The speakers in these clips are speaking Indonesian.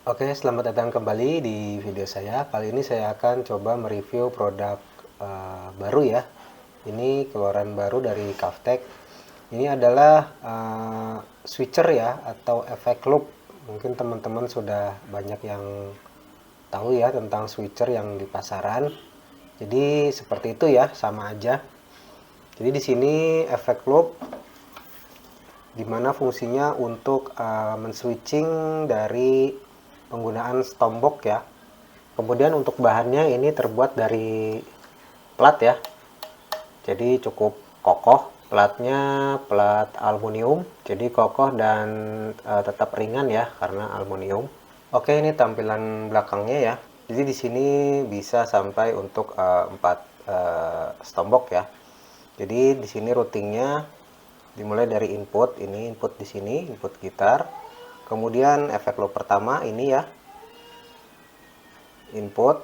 Oke, selamat datang kembali di video saya. Kali ini saya akan coba mereview produk baru ya. Ini keluaran baru dari Kavtek. Ini adalah switcher ya, atau efek loop. Mungkin teman-teman sudah banyak yang tahu ya tentang switcher yang di pasaran. Jadi seperti itu ya, sama aja. Jadi di sini efek loop dimana fungsinya untuk men-switching dari penggunaan stombok ya. Kemudian untuk bahannya ini terbuat dari plat ya, jadi cukup kokoh. Platnya plat aluminium, jadi kokoh dan tetap ringan ya karena aluminium. Oke, ini tampilan belakangnya ya. Jadi di sini bisa sampai untuk 4 stombok ya. Jadi di sini routingnya dimulai dari input, ini input di sini, input gitar. Kemudian efek loop pertama ini ya, input,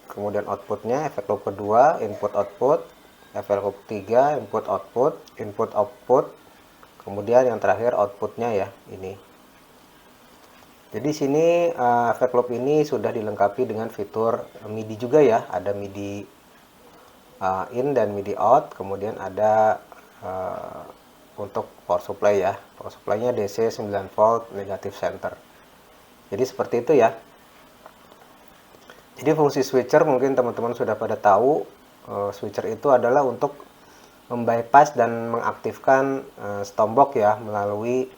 kemudian outputnya efek loop kedua, input output, efek loop ketiga, input output, input output, kemudian yang terakhir outputnya ya ini. Jadi sini efek loop ini sudah dilengkapi dengan fitur MIDI juga ya, ada MIDI in dan MIDI out, kemudian ada untuk power supply ya, power supply-nya DC 9 volt negatif center. Jadi seperti itu ya. Jadi fungsi switcher mungkin teman-teman sudah pada tahu, switcher itu adalah untuk membypass dan mengaktifkan stombok ya melalui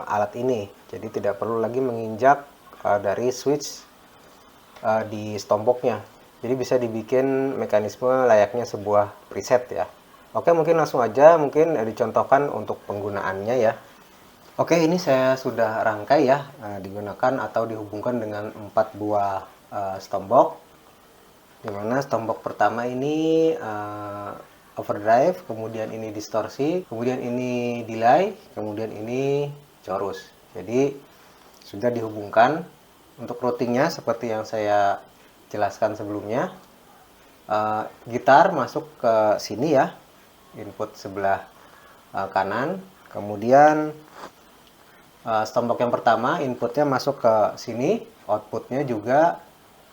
alat ini. Jadi tidak perlu lagi menginjak dari switch di stomboknya. Jadi bisa dibikin mekanisme layaknya sebuah preset ya. Oke, mungkin langsung aja mungkin dicontohkan untuk penggunaannya ya. Oke, ini saya sudah rangkai ya, digunakan atau dihubungkan dengan 4 buah stombok. Dimana stombok pertama ini overdrive, kemudian ini distorsi, kemudian ini delay, kemudian ini chorus. Jadi sudah dihubungkan. Untuk routingnya seperti yang saya jelaskan sebelumnya, gitar masuk ke sini ya, input sebelah kanan. Kemudian stombok yang pertama inputnya masuk ke sini, outputnya juga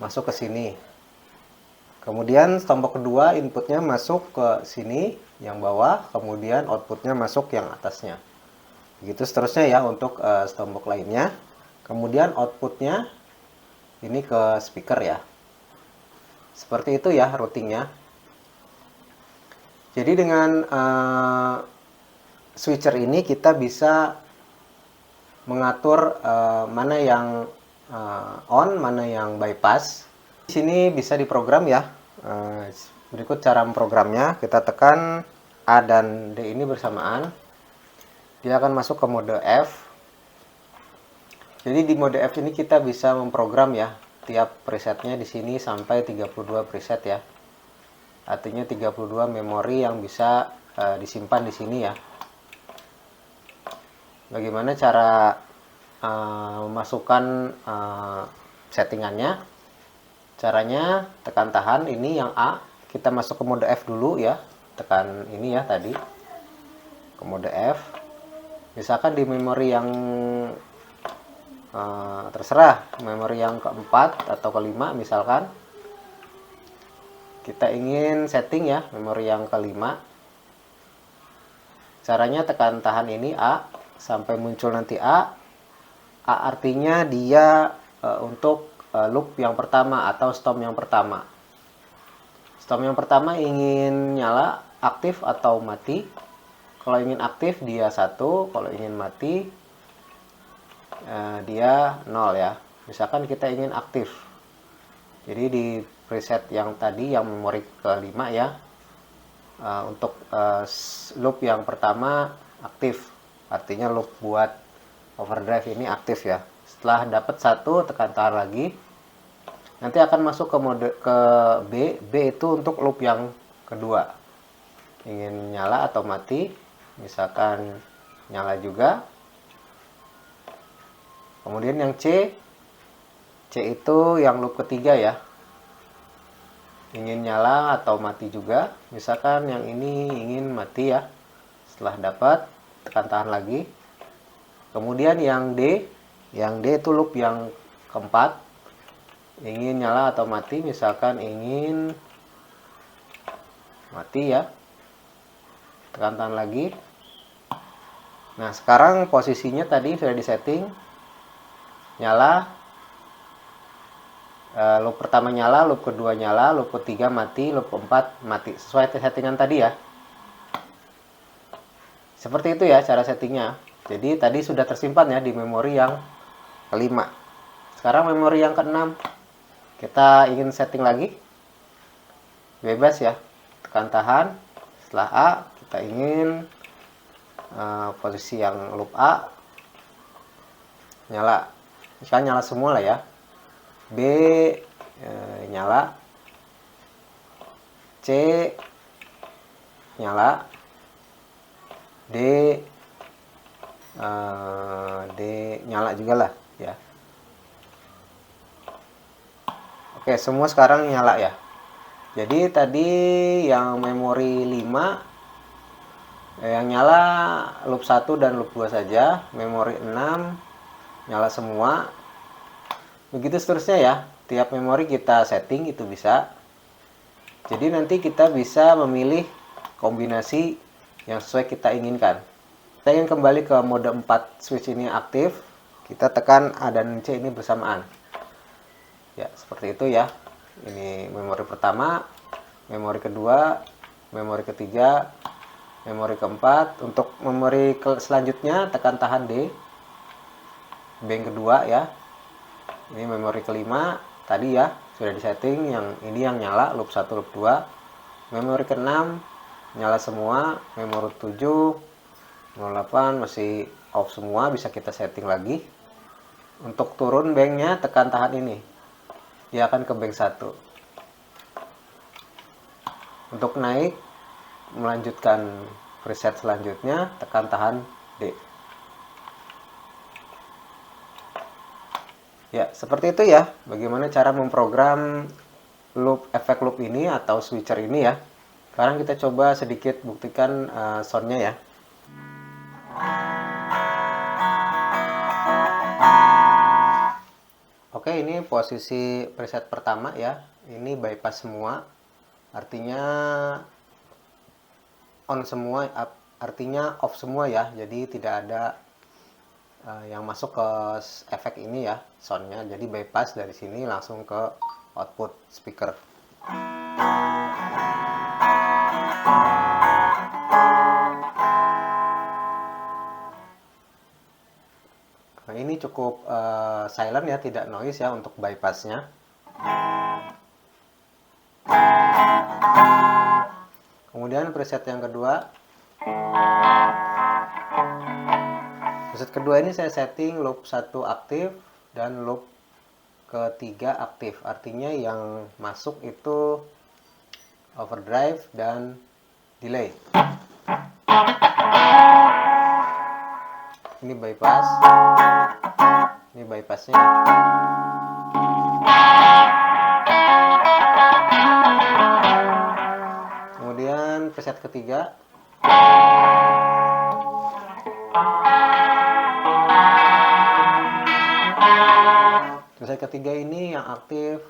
masuk ke sini. Kemudian stombok kedua inputnya masuk ke sini yang bawah, kemudian outputnya masuk yang atasnya. Begitu seterusnya ya untuk stombok lainnya. Kemudian outputnya ini ke speaker ya. Seperti itu ya routingnya. Jadi dengan switcher ini kita bisa mengatur mana yang on, mana yang bypass. Di sini bisa diprogram ya. Berikut cara memprogramnya. Kita tekan A dan D ini bersamaan. Dia akan masuk ke mode F. Jadi di mode F ini kita bisa memprogram ya, tiap presetnya di sini sampai 32 preset ya. Artinya 32 memori yang bisa disimpan di sini ya. Bagaimana cara memasukkan settingannya? Caranya tekan tahan ini yang A, kita masuk ke mode F dulu ya. Tekan ini ya tadi. Ke mode F. Misalkan di memori yang terserah, memori yang keempat atau kelima misalkan kita ingin setting ya memori yang kelima. Caranya tekan tahan ini A sampai muncul nanti A. A artinya dia untuk loop yang pertama atau stomp yang pertama. Stomp yang pertama ingin nyala, aktif atau mati. Kalau ingin aktif dia 1, kalau ingin mati dia 0 ya. Misalkan kita ingin aktif, jadi di preset yang tadi yang memori kelima ya, untuk loop yang pertama aktif, artinya loop buat overdrive ini aktif ya. Setelah dapat 1 tekan tahan lagi, nanti akan masuk ke mode ke B. B itu untuk loop yang kedua, ingin nyala atau mati. Misalkan nyala juga. Kemudian yang C itu yang loop ketiga ya, ingin nyala atau mati juga. Misalkan yang ini ingin mati ya. Setelah dapat tekan tahan lagi. Kemudian yang D Yang D itu loop yang keempat, ingin nyala atau mati. Misalkan ingin mati ya, tekan tahan lagi. Nah sekarang posisinya tadi sudah disetting, nyala, loop pertama nyala, loop kedua nyala, loop ketiga mati, loop keempat mati, sesuai settingan tadi ya. Seperti itu ya cara settingnya. Jadi tadi sudah tersimpan ya di memori yang kelima. Sekarang memori yang keenam, kita ingin setting lagi, bebas ya, tekan tahan. Setelah A kita ingin posisi yang loop A nyala, misalnya nyala semua lah ya. B nyala, C nyala, D nyala juga lah ya. Oke, semua sekarang nyala ya. Jadi tadi yang memori 5 yang nyala loop 1 dan loop 2 saja, memori 6 nyala semua. Begitu seterusnya ya. Tiap memori kita setting itu bisa. Jadi nanti kita bisa memilih kombinasi yang sesuai kita inginkan. Kita ingin kembali ke mode 4 switch ini aktif, kita tekan A dan C ini bersamaan. Ya, seperti itu ya. Ini memori pertama, memori kedua, memori ketiga, memori keempat. Untuk memori selanjutnya tekan tahan D. Bank kedua ya. Ini memori kelima tadi ya, sudah disetting, yang ini yang nyala loop 1 loop 2. Memori ke-6 nyala semua, memori 7 08 masih off semua, bisa kita setting lagi. Untuk turun banknya tekan tahan ini, dia akan ke bank 1. Untuk naik melanjutkan preset selanjutnya tekan tahan D. Ya, seperti itu ya bagaimana cara memprogram loop efek loop ini atau switcher ini ya. Sekarang kita coba sedikit buktikan soundnya ya. Oke, ini posisi preset pertama ya. Ini bypass semua. Artinya on semua, artinya off semua ya. Jadi tidak ada yang masuk ke efek ini ya, soundnya. Jadi bypass dari sini langsung ke output speaker. Nah, ini cukup silent ya, tidak noise ya untuk bypassnya. Kemudian preset yang kedua. Preset kedua ini saya setting loop 1 aktif dan loop ketiga aktif. Artinya yang masuk itu overdrive dan delay. Ini bypass. Ini bypassnya. Kemudian preset ketiga. Preset ketiga ini yang aktif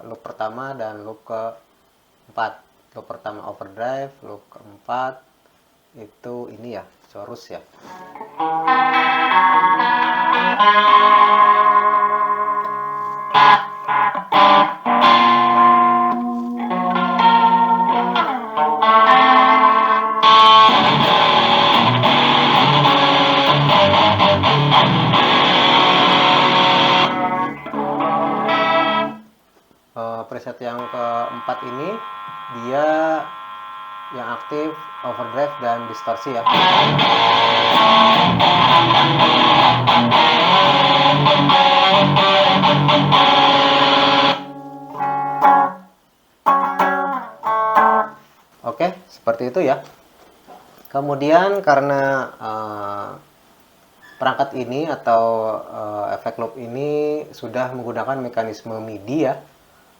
loop pertama dan loop keempat. Loop pertama overdrive, loop keempat itu ini ya, chorus ya. Preset yang keempat ini dia yang aktif overdrive dan distorsi ya. Oke, seperti itu ya. Kemudian karena perangkat ini atau efek loop ini sudah menggunakan mekanisme MIDI ya,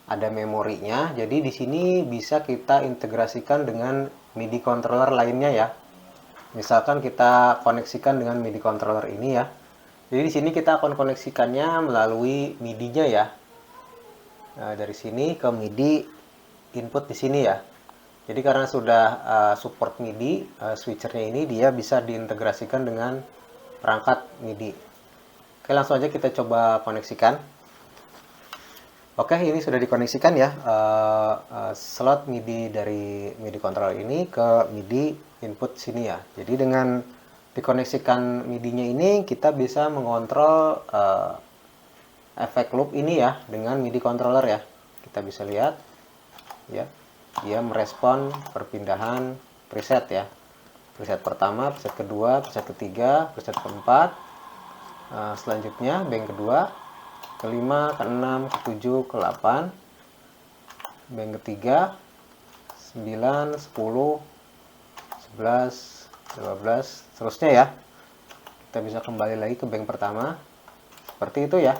ada memorinya. Jadi di sini bisa kita integrasikan dengan MIDI controller lainnya ya. Misalkan kita koneksikan dengan MIDI controller ini ya. Jadi di sini kita akan koneksikannya melalui MIDI-nya ya. Nah, dari sini ke MIDI input di sini ya. Jadi karena sudah support MIDI, switchernya ini dia bisa diintegrasikan dengan perangkat MIDI. Oke, langsung aja kita coba koneksikan. Oke, ini sudah dikoneksikan ya, slot MIDI dari MIDI controller ini ke MIDI input sini ya. Jadi dengan dikoneksikan MIDI-nya ini kita bisa mengontrol efek loop ini ya dengan MIDI controller ya. Kita bisa lihat ya, dia merespon perpindahan preset ya. Preset pertama, preset kedua, preset ketiga, preset keempat. Selanjutnya bank kedua, kelima, keenam, ketujuh, ke-8, bank ketiga, 9, 10, 11, 12, seterusnya ya. Kita bisa kembali lagi ke bank pertama. Seperti itu ya.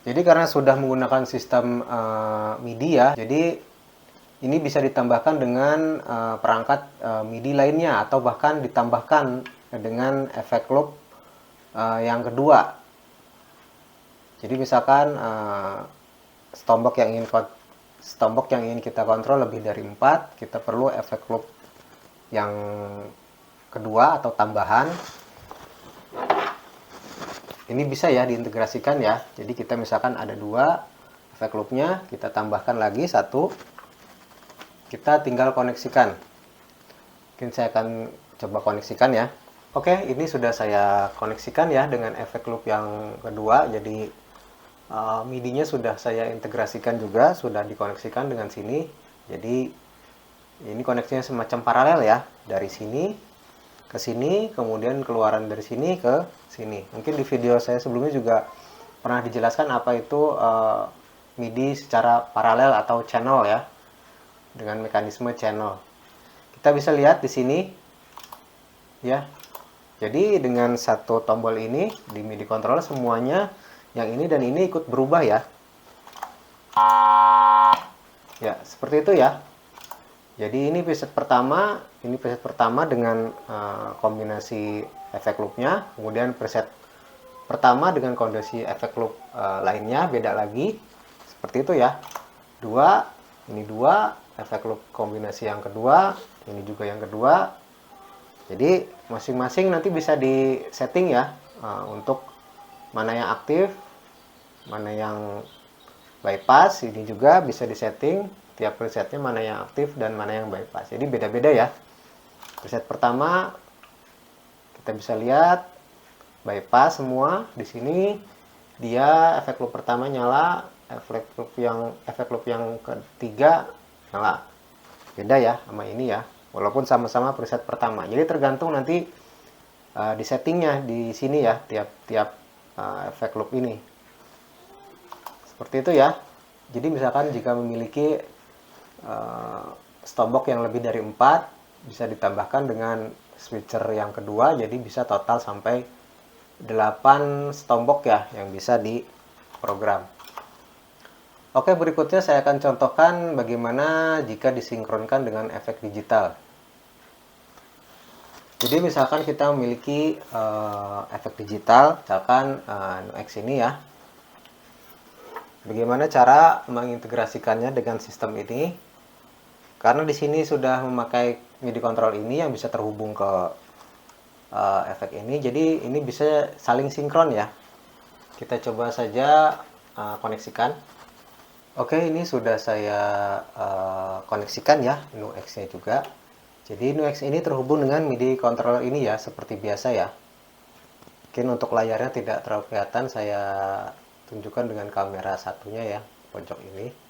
Jadi karena sudah menggunakan sistem MIDI ya, jadi ini bisa ditambahkan dengan perangkat MIDI lainnya atau bahkan ditambahkan dengan efek loop yang kedua. Jadi misalkan stombok yang ingin kita kontrol lebih dari 4, kita perlu efek loop yang kedua atau tambahan. Ini bisa ya diintegrasikan ya. Jadi kita misalkan ada 2 efek loopnya, kita tambahkan lagi 1, kita tinggal koneksikan. Mungkin saya akan coba koneksikan ya. Oke, ini sudah saya koneksikan ya dengan efek loop yang kedua. Jadi MIDI-nya sudah saya integrasikan juga, sudah dikoneksikan dengan sini. Jadi ini koneksinya semacam paralel ya, dari sini ke sini, kemudian keluaran dari sini ke sini. Mungkin di video saya sebelumnya juga pernah dijelaskan apa itu MIDI secara paralel atau channel ya, dengan mekanisme channel. Kita bisa lihat di sini ya. Jadi dengan satu tombol ini di MIDI controller semuanya yang ini dan ini ikut berubah ya. Ya, seperti itu ya. Jadi ini preset pertama, dengan kombinasi efek loopnya, kemudian preset pertama dengan kondisi efek loop lainnya beda lagi, seperti itu ya. Ini 2 efek loop kombinasi yang kedua, ini juga yang kedua. Jadi masing-masing nanti bisa di setting ya, untuk mana yang aktif, mana yang bypass. Ini juga bisa di setting tiap presetnya mana yang aktif dan mana yang bypass. Jadi beda-beda ya. Preset pertama kita bisa lihat bypass semua. Di sini dia efek loop pertama nyala, efek loop yang ketiga nyala. Beda ya sama ini ya. Walaupun sama-sama preset pertama. Jadi tergantung nanti di settingnya di sini ya tiap efek loop ini. Seperti itu ya. Jadi misalkan jika memiliki stombok yang lebih dari 4, bisa ditambahkan dengan switcher yang kedua, jadi bisa total sampai 8 stombok ya yang bisa diprogram. Oke, berikutnya saya akan contohkan bagaimana jika disinkronkan dengan efek digital. Jadi misalkan kita memiliki efek digital, misalkan NUX ini ya. Bagaimana cara mengintegrasikannya dengan sistem ini? Karena di sini sudah memakai MIDI control ini yang bisa terhubung ke efek ini, jadi ini bisa saling sinkron ya. Kita coba saja koneksikan. Oke, ini sudah saya koneksikan ya, NUX-nya juga. Jadi NUX ini terhubung dengan MIDI controller ini ya, seperti biasa ya. Mungkin untuk layarnya tidak terlalu kelihatan, saya tunjukkan dengan kamera satunya ya, pojok ini.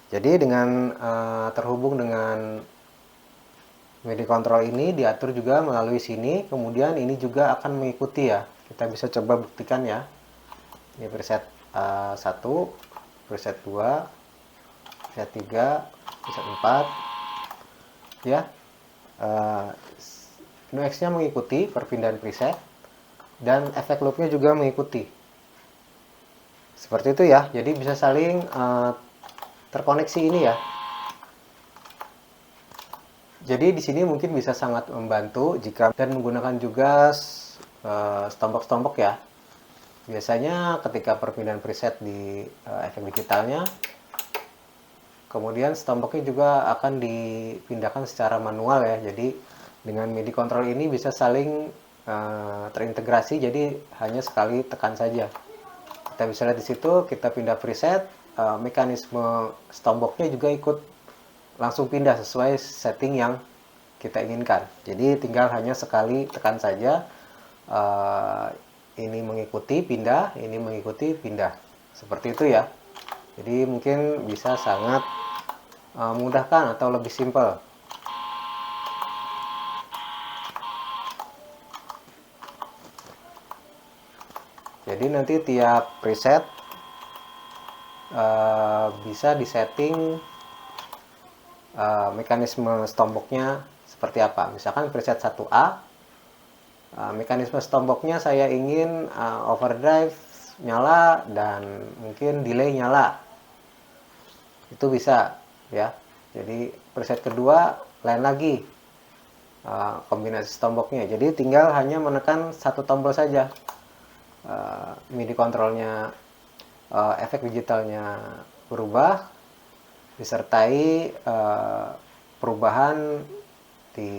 Jadi dengan terhubung dengan MIDI control ini diatur juga melalui sini, kemudian ini juga akan mengikuti ya. Kita bisa coba buktikan ya. Ini preset 1, preset 2, preset 3, preset 4 ya. NUX-nya mengikuti perpindahan preset dan efek loopnya juga mengikuti. Seperti itu ya. Jadi bisa saling terkoneksi ini ya. Jadi di sini mungkin bisa sangat membantu jika dan menggunakan juga stombok-stombok ya. Biasanya ketika perpindahan preset di efek digitalnya, kemudian stomboknya juga akan dipindahkan secara manual ya. Jadi dengan MIDI control ini bisa saling terintegrasi, jadi hanya sekali tekan saja. Kita bisa lihat di situ, kita pindah preset, mekanisme stomboknya juga ikut langsung pindah sesuai setting yang kita inginkan. Jadi tinggal hanya sekali tekan saja, ini mengikuti pindah, ini mengikuti pindah. Seperti itu ya. Jadi mungkin bisa sangat memudahkan atau lebih simpel. Jadi nanti tiap preset bisa disetting mekanisme stomboknya seperti apa. Misalkan preset 1A, mekanisme stomboknya saya ingin overdrive nyala dan mungkin delay nyala. Itu bisa ya. Jadi preset kedua lain lagi kombinasi stomboknya. Jadi tinggal hanya menekan satu tombol saja. MIDI kontrolnya, efek digitalnya berubah disertai perubahan di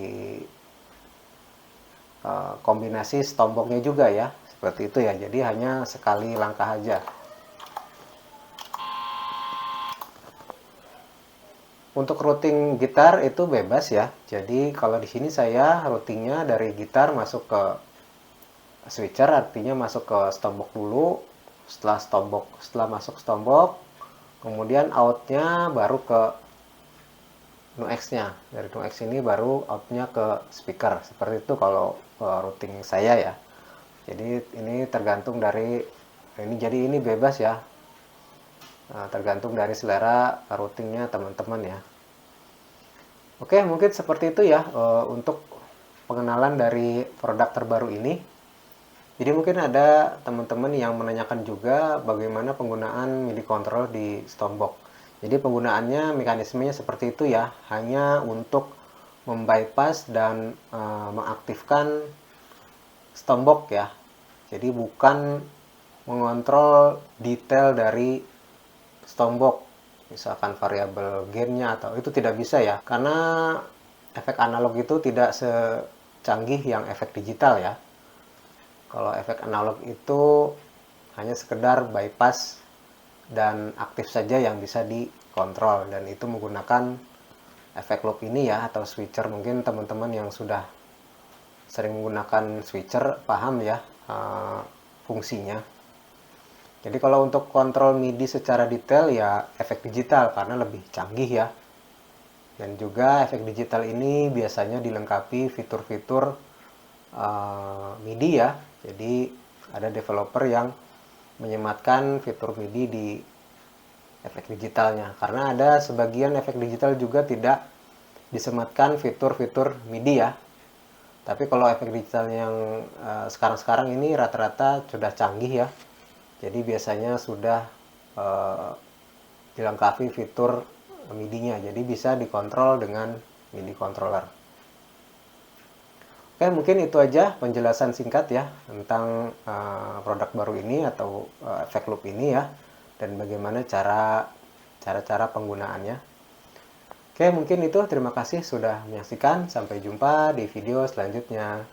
kombinasi stomboknya juga ya, seperti itu ya. Jadi hanya sekali langkah aja. Untuk routing gitar itu bebas ya. Jadi kalau di sini saya routingnya dari gitar masuk ke switcher, artinya masuk ke stombok dulu. Setelah masuk stombok, kemudian outnya baru ke NUX-nya. Dari NUX ini baru outnya ke speaker. Seperti itu kalau routing saya ya. Jadi ini tergantung dari ini bebas ya. Tergantung dari selera routingnya teman-teman ya. Oke, mungkin seperti itu ya untuk pengenalan dari produk terbaru ini. Jadi mungkin ada teman-teman yang menanyakan juga bagaimana penggunaan MIDI control di stombok. Jadi penggunaannya mekanismenya seperti itu ya, hanya untuk membypass dan mengaktifkan stombok ya. Jadi bukan mengontrol detail dari stombok, misalkan variabel gainnya atau itu tidak bisa ya, karena efek analog itu tidak secanggih yang efek digital ya. Kalau efek analog itu hanya sekedar bypass dan aktif saja yang bisa dikontrol, dan itu menggunakan efek loop ini ya, atau switcher. Mungkin teman-teman yang sudah sering menggunakan switcher paham ya fungsinya. Jadi kalau untuk kontrol MIDI secara detail ya efek digital karena lebih canggih ya. Dan juga efek digital ini biasanya dilengkapi fitur-fitur MIDI ya. Jadi ada developer yang menyematkan fitur MIDI di efek digitalnya. Karena ada sebagian efek digital juga tidak disematkan fitur-fitur MIDI ya. Tapi kalau efek digital yang sekarang-sekarang ini rata-rata sudah canggih ya. Jadi biasanya sudah dilengkapi fitur MIDI-nya. Jadi bisa dikontrol dengan MIDI controller. Oke, mungkin itu aja penjelasan singkat ya tentang produk baru ini atau efek loop ini ya, dan bagaimana cara penggunaannya. Oke, mungkin itu. Terima kasih sudah menyaksikan. Sampai jumpa di video selanjutnya.